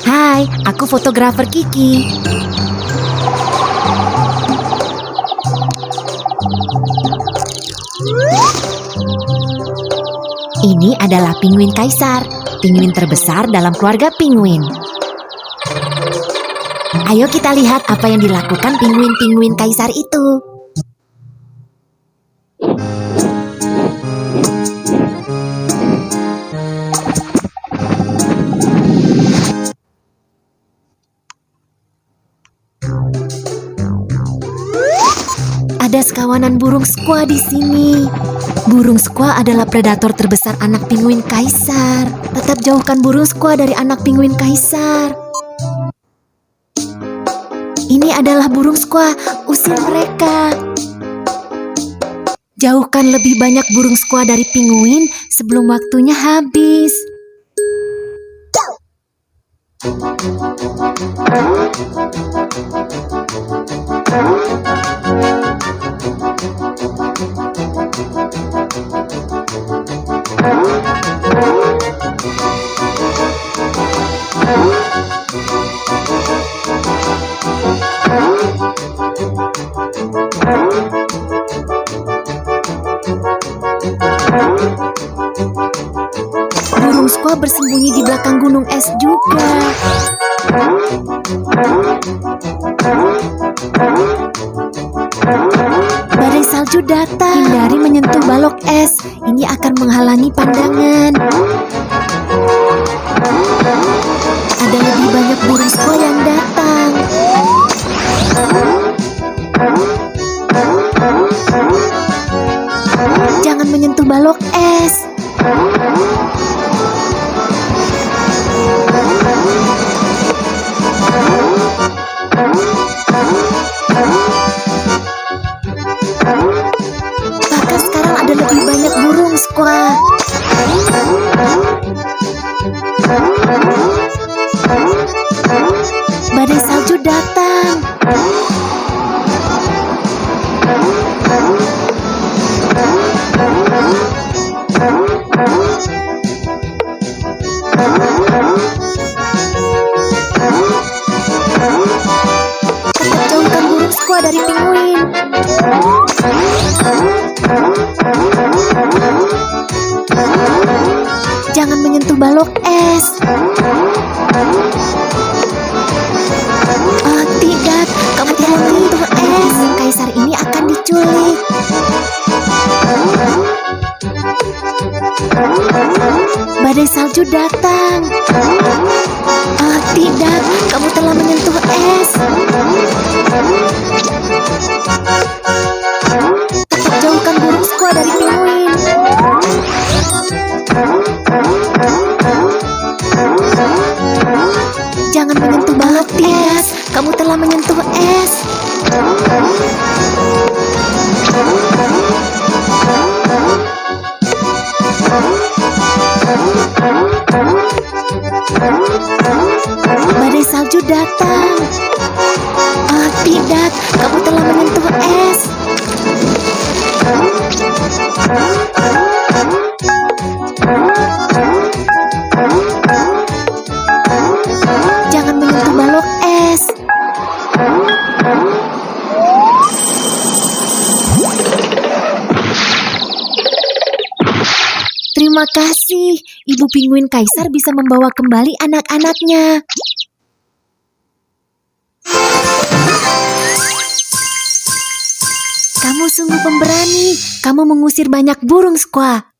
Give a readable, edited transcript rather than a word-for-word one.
Hai, aku fotografer Kiki. Ini adalah penguin kaisar, penguin terbesar dalam keluarga penguin. Ayo kita lihat apa yang dilakukan penguin-penguin kaisar itu. Ada sekawanan burung squaw di sini. Burung squaw adalah predator terbesar anak penguin kaisar. Tetap jauhkan burung squaw dari anak penguin kaisar. Ini adalah burung squaw, usir mereka. Jauhkan lebih banyak burung squaw dari penguin sebelum waktunya habis. Burung squaw bersembunyi di belakang gunung es juga. Badai salju datang. Hindari menyentuh balok es. Ini akan menghalangi pandangan. Ada lebih banyak burung squaw yang datang. Jangan menyentuh balok es. Bahkan sekarang ada lebih banyak burung squaw. Badai salju datang. Tetap jauhkan burung squaw dari penguin. Jangan menyentuh balok es. Oh tidak, kamu tidak menyentuh es. Kaisar ini akan diculik. Badai salju datang. Oh tidak, kamu telah menyentuh es. Tetap jauhkan burung squaw dari penguin. Jangan menyentuh balok es. Kamu telah menyentuh es. Badai salju datang. Oh tidak, kamu telah menyentuh es. Jangan menyentuh balok es. Terima kasih, Ibu Penguin Kaisar bisa membawa kembali anak-anaknya. Kamu sungguh pemberani. Kamu mengusir banyak burung squaw.